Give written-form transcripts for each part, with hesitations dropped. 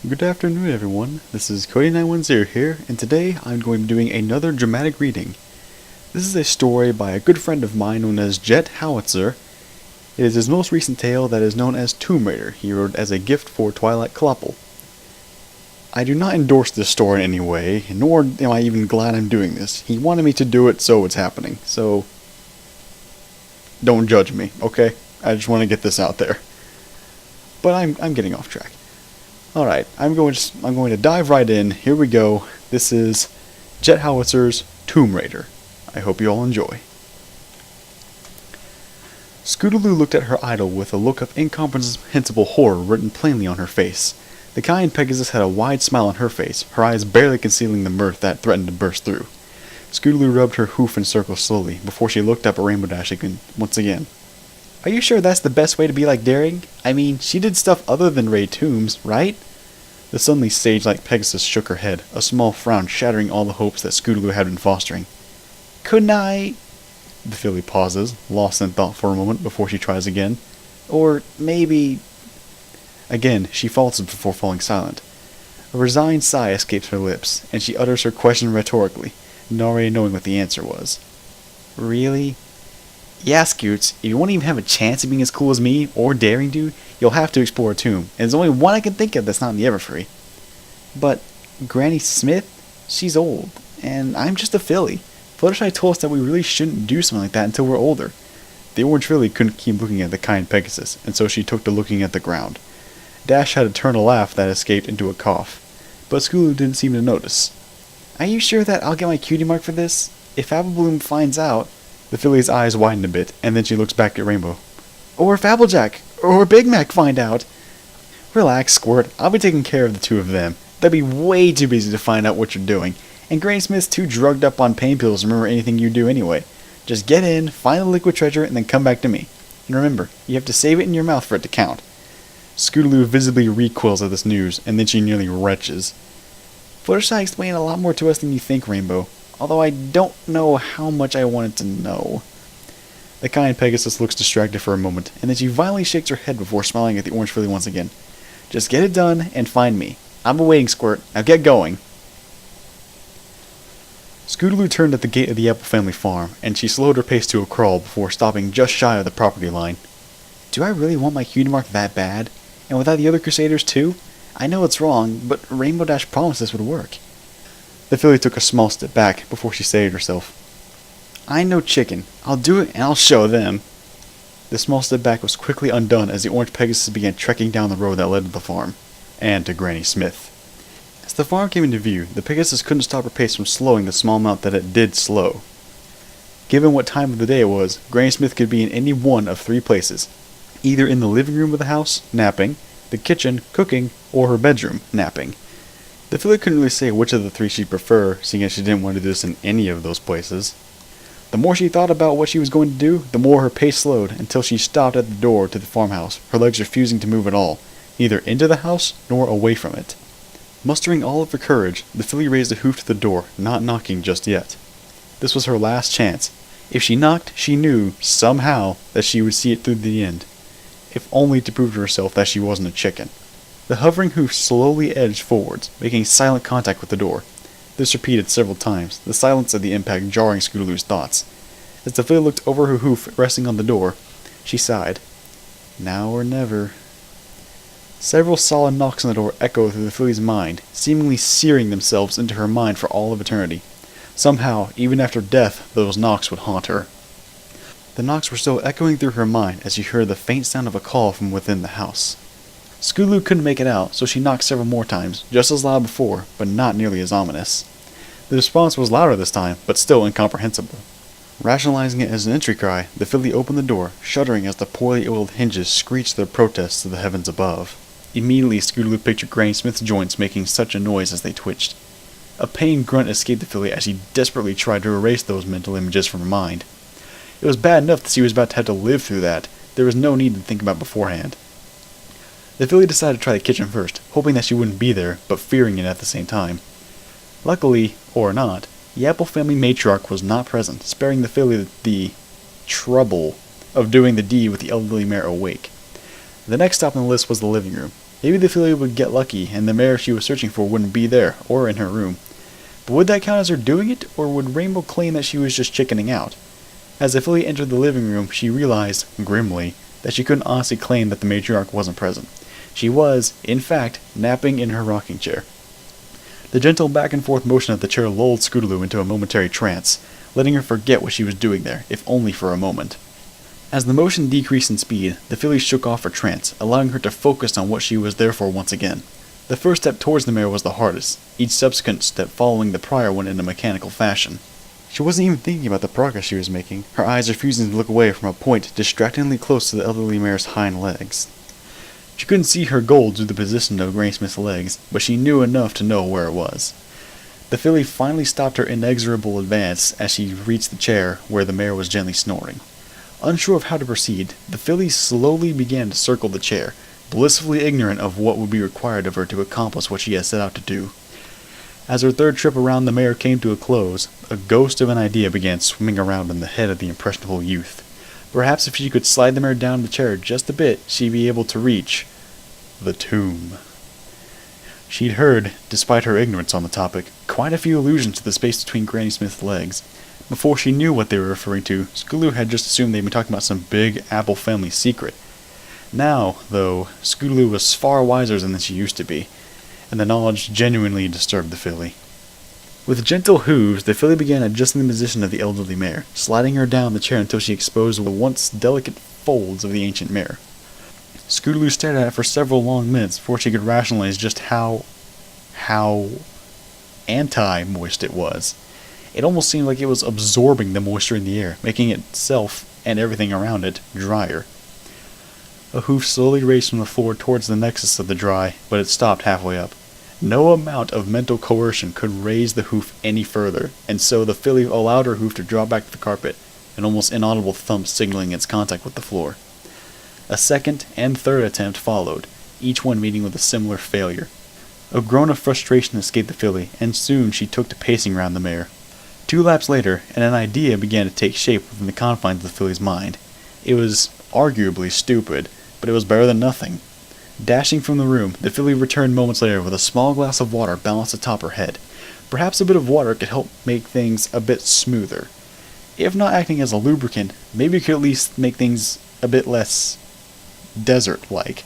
Good afternoon, everyone. This is Cody910 here, and today I'm going to be doing another dramatic reading. This is a story by a good friend of mine known as Jet Howitzer. It is his most recent tale that is known as Tomb Raider. He wrote it as a gift for Twilight Kloppel. I do not endorse this story in any way, nor am I even glad I'm doing this. He wanted me to do it, so it's happening. So, don't judge me, okay? I just want to get this out there. But I'm getting off track. Alright, I'm going to dive right in. Here we go. This is Jet Howitzer's Tomb Raider. I hope you all enjoy. Scootaloo looked at her idol with a look of incomprehensible horror written plainly on her face. The kind Pegasus had a wide smile on her face, her eyes barely concealing the mirth that threatened to burst through. Scootaloo rubbed her hoof in circles slowly, before she looked up at Rainbow Dash once again. Are you sure that's the best way to be like Daring? I mean, she did stuff other than raid tombs, right? The suddenly sage-like Pegasus shook her head, a small frown shattering all the hopes that Scootaloo had been fostering. Couldn't I... The filly pauses, lost in thought for a moment before she tries again. Or maybe... Again, she falters before falling silent. A resigned sigh escapes her lips, and she utters her question rhetorically, already knowing what the answer was. Really? Yeah, Scoots, if you won't even have a chance of being as cool as me, or Daring Do, you'll have to explore a tomb, and there's only one I can think of that's not in the Everfree. But Granny Smith? She's old, and I'm just a filly. Fluttershy told us that we really shouldn't do something like that until we're older. The orange filly couldn't keep looking at the kind Pegasus, and so she took to looking at the ground. Dash had a turn of laugh that escaped into a cough, but Scootaloo didn't seem to notice. Are you sure that I'll get my cutie mark for this? If Applebloom finds out... The filly's eyes widen a bit, and then she looks back at Rainbow. Or if Applejack or Big Mac find out. Relax, Squirt. I'll be taking care of the two of them. They'll be way too busy to find out what you're doing. And Granny Smith's too drugged up on pain pills to remember anything you do anyway. Just get in, find the liquid treasure, and then come back to me. And remember, you have to save it in your mouth for it to count. Scootaloo visibly recoils at this news, and then she nearly retches. Fluttershy explained a lot more to us than you think, Rainbow. Although I don't know how much I wanted to know. The kind Pegasus looks distracted for a moment, and then she violently shakes her head before smiling at the orange filly once again. Just get it done, and find me. I'm awaiting, Squirt. Now get going. Scootaloo turned at the gate of the Apple family farm, and she slowed her pace to a crawl before stopping just shy of the property line. Do I really want my cutie mark that bad? And without the other Crusaders too? I know it's wrong, but Rainbow Dash promised this would work. The filly took a small step back before she steadied herself. I know chicken. I'll do it and I'll show them. The small step back was quickly undone as the orange Pegasus began trekking down the road that led to the farm, and to Granny Smith. As the farm came into view, the Pegasus couldn't stop her pace from slowing the small amount that it did slow. Given what time of the day it was, Granny Smith could be in any one of three places. Either in the living room of the house, napping, the kitchen, cooking, or her bedroom, napping. The filly couldn't really say which of the three she'd prefer, seeing as she didn't want to do this in any of those places. The more she thought about what she was going to do, the more her pace slowed, until she stopped at the door to the farmhouse, her legs refusing to move at all, neither into the house nor away from it. Mustering all of her courage, the filly raised a hoof to the door, not knocking just yet. This was her last chance. If she knocked, she knew, somehow, that she would see it through to the end. If only to prove to herself that she wasn't a chicken. The hovering hoof slowly edged forwards, making silent contact with the door. This repeated several times, the silence of the impact jarring Scootaloo's thoughts. As the filly looked over her hoof resting on the door, she sighed. Now or never. Several solid knocks on the door echoed through the filly's mind, seemingly searing themselves into her mind for all of eternity. Somehow, even after death, those knocks would haunt her. The knocks were still echoing through her mind as she heard the faint sound of a call from within the house. Scootaloo couldn't make it out, so she knocked several more times, just as loud before, but not nearly as ominous. The response was louder this time, but still incomprehensible. Rationalizing it as an entry cry, the filly opened the door, shuddering as the poorly oiled hinges screeched their protests to the heavens above. Immediately Scootaloo pictured Granny Smith's joints making such a noise as they twitched. A pained grunt escaped the filly as she desperately tried to erase those mental images from her mind. It was bad enough that she was about to have to live through that. There was no need to think about beforehand. The filly decided to try the kitchen first, hoping that she wouldn't be there, but fearing it at the same time. Luckily, or not, the Apple family matriarch was not present, sparing the filly the trouble of doing the deed with the elderly mare awake. The next stop on the list was the living room. Maybe the filly would get lucky and the mare she was searching for wouldn't be there, or in her room. But would that count as her doing it, or would Rainbow claim that she was just chickening out? As the filly entered the living room, she realized, grimly, that she couldn't honestly claim that the matriarch wasn't present. She was, in fact, napping in her rocking chair. The gentle back-and-forth motion of the chair lulled Scootaloo into a momentary trance, letting her forget what she was doing there, if only for a moment. As the motion decreased in speed, the filly shook off her trance, allowing her to focus on what she was there for once again. The first step towards the mare was the hardest, each subsequent step following the prior one in a mechanical fashion. She wasn't even thinking about the progress she was making, her eyes refusing to look away from a point distractingly close to the elderly mare's hind legs. She couldn't see her goal due to the position of Granny Smith's legs, but she knew enough to know where it was. The filly finally stopped her inexorable advance as she reached the chair where the mare was gently snoring. Unsure of how to proceed, the filly slowly began to circle the chair, blissfully ignorant of what would be required of her to accomplish what she had set out to do. As her third trip around the mare came to a close, a ghost of an idea began swimming around in the head of the impressionable youth. Perhaps if she could slide the mare down the chair just a bit, she'd be able to reach the tomb. She'd heard, despite her ignorance on the topic, quite a few allusions to the space between Granny Smith's legs. Before she knew what they were referring to, Scootaloo had just assumed they'd been talking about some big Apple family secret. Now, though, Scootaloo was far wiser than she used to be, and the knowledge genuinely disturbed the filly. With gentle hooves, the filly began adjusting the position of the elderly mare, sliding her down the chair until she exposed the once delicate folds of the ancient mare. Scootaloo stared at it for several long minutes before she could rationalize just how anti-moist it was. It almost seemed like it was absorbing the moisture in the air, making itself and everything around it drier. A hoof slowly raised from the floor towards the nexus of the dry, but it stopped halfway up. No amount of mental coercion could raise the hoof any further, and so the filly allowed her hoof to drop back to the carpet, an almost inaudible thump signaling its contact with the floor. A second and third attempt followed, each one meeting with a similar failure. A groan of frustration escaped the filly, and soon she took to pacing round the mare. 2 laps later, and an idea began to take shape within the confines of the filly's mind. It was arguably stupid, but it was better than nothing. Dashing from the room, the filly returned moments later with a small glass of water balanced atop her head. Perhaps a bit of water could help make things a bit smoother. If not acting as a lubricant, maybe it could at least make things a bit less desert-like.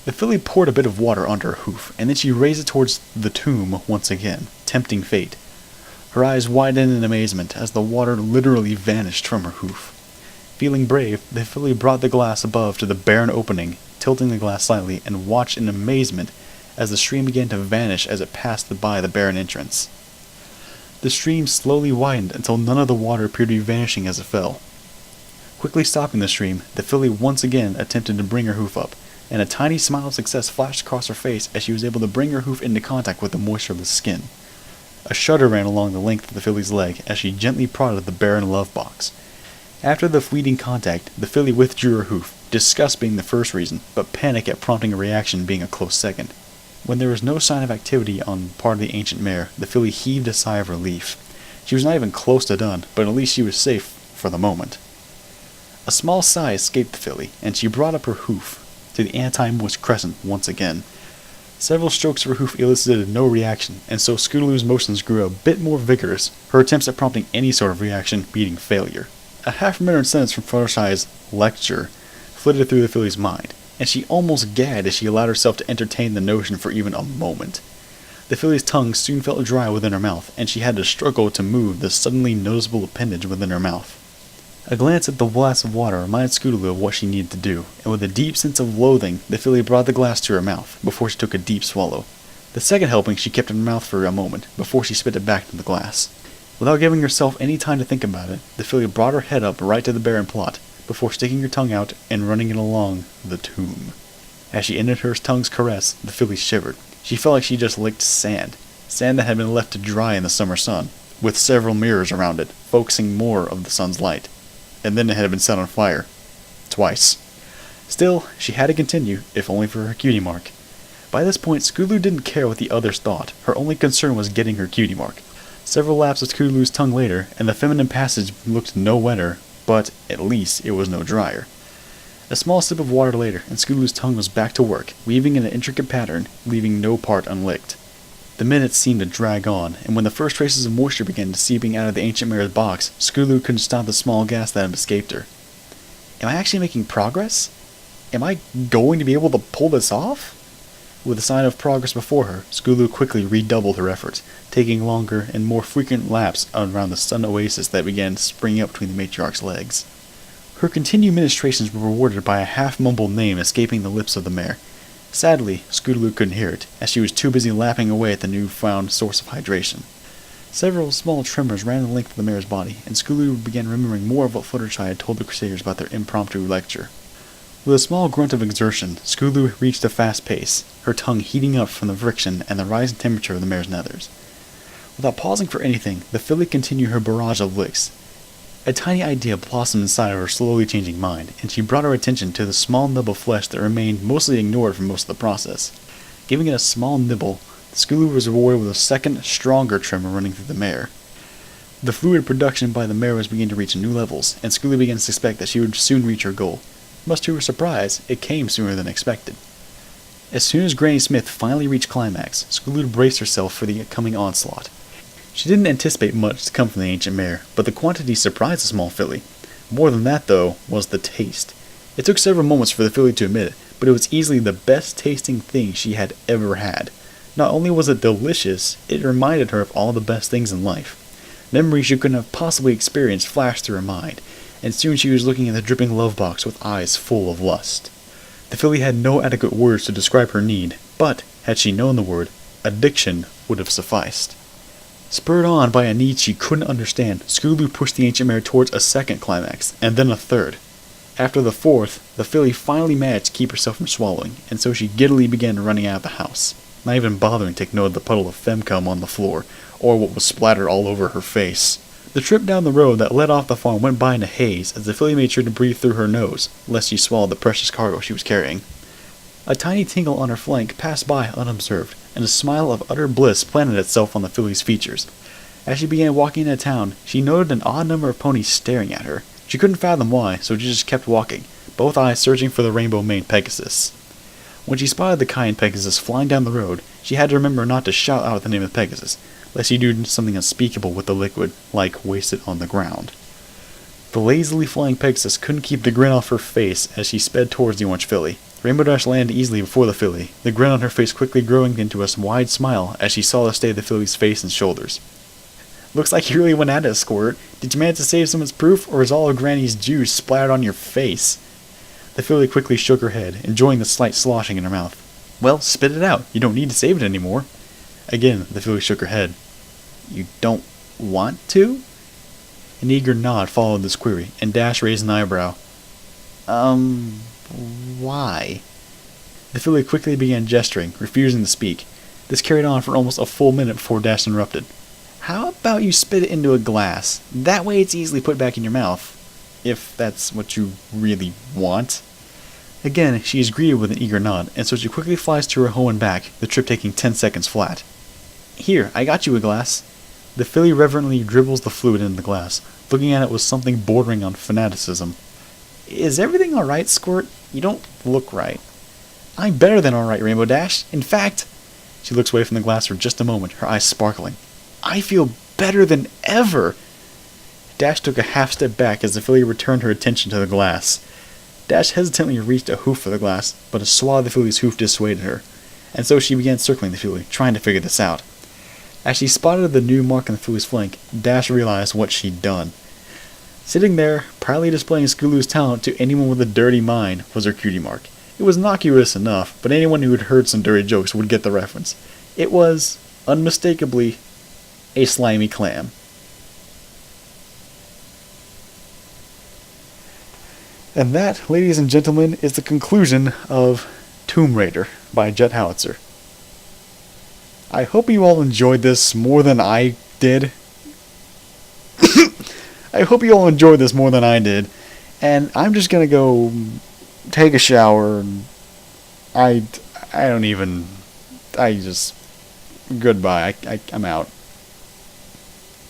The filly poured a bit of water onto her hoof, and then she raised it towards the tomb once again, tempting fate. Her eyes widened in amazement as the water literally vanished from her hoof. Feeling brave, the filly brought the glass above to the barren opening, tilting the glass slightly, and watched in amazement as the stream began to vanish as it passed by the barren entrance. The stream slowly widened until none of the water appeared to be vanishing as it fell. Quickly stopping the stream, the filly once again attempted to bring her hoof up, and a tiny smile of success flashed across her face as she was able to bring her hoof into contact with the moistureless skin. A shudder ran along the length of the filly's leg as she gently prodded the barren love box. After the fleeting contact, the filly withdrew her hoof, disgust being the first reason, but panic at prompting a reaction being a close second. When there was no sign of activity on part of the ancient mare, the filly heaved a sigh of relief. She was not even close to done, but at least she was safe for the moment. A small sigh escaped the filly, and she brought up her hoof to the anti-moist crescent once again. Several strokes of her hoof elicited no reaction, and so Scootaloo's motions grew a bit more vigorous, her attempts at prompting any sort of reaction meeting failure. A half-remembered sentence from Fluttershy's lecture flitted through the filly's mind, and she almost gagged as she allowed herself to entertain the notion for even a moment. The filly's tongue soon felt dry within her mouth, and she had to struggle to move the suddenly noticeable appendage within her mouth. A glance at the glass of water reminded Scootaloo of what she needed to do, and with a deep sense of loathing, the filly brought the glass to her mouth, before she took a deep swallow. The second helping she kept in her mouth for a moment, before she spit it back into the glass. Without giving herself any time to think about it, the filly brought her head up right to the barren plot, before sticking her tongue out and running it along the tomb. As she ended her tongue's caress, the filly shivered. She felt like she just licked sand that had been left to dry in the summer sun, with several mirrors around it, focusing more of the sun's light. And then it had been set on fire. Twice. Still, she had to continue, if only for her cutie mark. By this point, Scootaloo didn't care what the others thought. Her only concern was getting her cutie mark. Several laps of Scootaloo's tongue later, and the feminine passage looked no wetter, but at least it was no drier. A small sip of water later, and Scootaloo's tongue was back to work, weaving in an intricate pattern, leaving no part unlicked. The minutes seemed to drag on, and when the first traces of moisture began seeping out of the ancient mare's box, Scootaloo couldn't stop the small gasp that had escaped her. Am I actually making progress? Am I going to be able to pull this off? With a sign of progress before her, Scootaloo quickly redoubled her efforts, taking longer and more frequent laps around the sun oasis that began springing up between the matriarch's legs. Her continued ministrations were rewarded by a half-mumbled name escaping the lips of the mare. Sadly, Scootaloo couldn't hear it, as she was too busy lapping away at the newfound source of hydration. Several small tremors ran the length of the mare's body, and Scootaloo began remembering more of what Fluttershy had told the Crusaders about their impromptu lecture. With a small grunt of exertion, Scootaloo reached a fast pace, her tongue heating up from the friction and the rising temperature of the mare's nethers. Without pausing for anything, the filly continued her barrage of licks. A tiny idea blossomed inside of her slowly changing mind, and she brought her attention to the small nub of flesh that remained mostly ignored for most of the process. Giving it a small nibble, Scootaloo was rewarded with a second, stronger tremor running through the mare. The fluid production by the mare was beginning to reach new levels, and Scootaloo began to suspect that she would soon reach her goal. Much to her surprise, it came sooner than expected. As soon as Granny Smith finally reached climax, Scootaloo braced herself for the coming onslaught. She didn't anticipate much to come from the ancient mare, but the quantity surprised the small filly. More than that, though, was the taste. It took several moments for the filly to admit it, but it was easily the best tasting thing she had ever had. Not only was it delicious, it reminded her of all the best things in life. Memories she couldn't have possibly experienced flashed through her mind, and soon she was looking at the dripping love box with eyes full of lust. The filly had no adequate words to describe her need, but, had she known the word, addiction would have sufficed. Spurred on by a need she couldn't understand, Scootaloo pushed the ancient mare towards a second climax, and then a third. After the fourth, the filly finally managed to keep herself from swallowing, and so she giddily began running out of the house, not even bothering to take note of the puddle of femcum on the floor, or what was splattered all over her face. The trip down the road that led off the farm went by in a haze as the filly made sure to breathe through her nose, lest she swallowed the precious cargo she was carrying. A tiny tingle on her flank passed by unobserved, and a smile of utter bliss planted itself on the filly's features. As she began walking into town, she noted an odd number of ponies staring at her. She couldn't fathom why, so she just kept walking, both eyes searching for the rainbow-maned Pegasus. When she spotted the Cayenne Pegasus flying down the road, she had to remember not to shout out the name of Pegasus, lest she do something unspeakable with the liquid, like waste it on the ground. The lazily flying Pegasus couldn't keep the grin off her face as she sped towards the orange filly. Rainbow Dash landed easily before the filly, the grin on her face quickly growing into a wide smile as she saw the state of the filly's face and shoulders. "Looks like you really went at it, Squirt. Did you manage to save some of its proof, or is all of Granny's juice splattered on your face?" The filly quickly shook her head, enjoying the slight sloshing in her mouth. "Well, spit it out. You don't need to save it anymore." Again, the filly shook her head. "You don't want to?" An eager nod followed this query, and Dash raised an eyebrow. Why? The filly quickly began gesturing, refusing to speak. This carried on for almost a full minute before Dash interrupted. "How about you spit it into a glass? That way it's easily put back in your mouth. If that's what you really want." Again, she is greeted with an eager nod, and so she quickly flies to her home and back, the trip taking 10 seconds flat. "Here, I got you a glass." The filly reverently dribbles the fluid into the glass, looking at it with something bordering on fanaticism. "Is everything alright, Squirt? You don't look right." "I'm better than alright, Rainbow Dash. In fact—" She looks away from the glass for just a moment, her eyes sparkling. "I feel better than ever." Dash took a half step back as the filly returned her attention to the glass. Dash hesitantly reached a hoof for the glass, but a swat of the filly's hoof dissuaded her, and so she began circling the filly, trying to figure this out. As she spotted the new mark on the filly's flank, Dash realized what she'd done. Sitting there, proudly displaying Scootaloo's talent to anyone with a dirty mind, was her cutie mark. It was innocuous enough, but anyone who had heard some dirty jokes would get the reference. It was, unmistakably, a slimy clam. And that, ladies and gentlemen, is the conclusion of Tomb Raider by Jet Howitzer. I hope you all enjoyed this more than I did. I hope you all enjoyed this more than I did. And I'm just gonna go take a shower. And goodbye. I'm out.